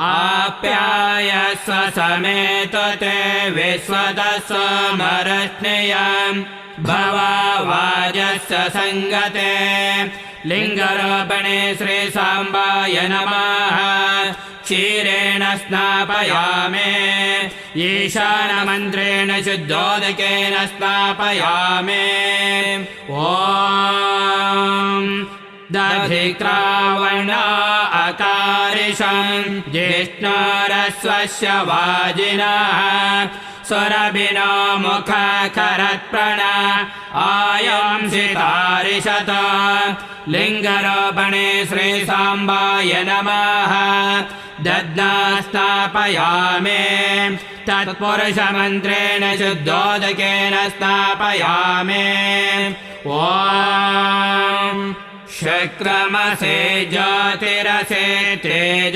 आप्यायस्व समेत ते विश्वतस्वमरश्नियम् भवावाजस्य सङ्गते लिङ्गरोपणे श्रीसाम्बाय नमः क्षीरेण स्नापयामे ईशानमन्त्रेण शुद्धोदकेन स्नापयामे ॐ दधिक्रावणा अकारिषम् जिष्णुरस्वस्य वाजिनः सुरभिनो मुखकरत्प्रण आयंसितारिषत लिङ्गरोपणे श्रीसाम्बाय नमः दध्नास्नापयामे तत्पुरुषमन्त्रेण शुद्धोदकेन स्नापयामे ॐ शुक्रमसे ज्योतिरसे तेज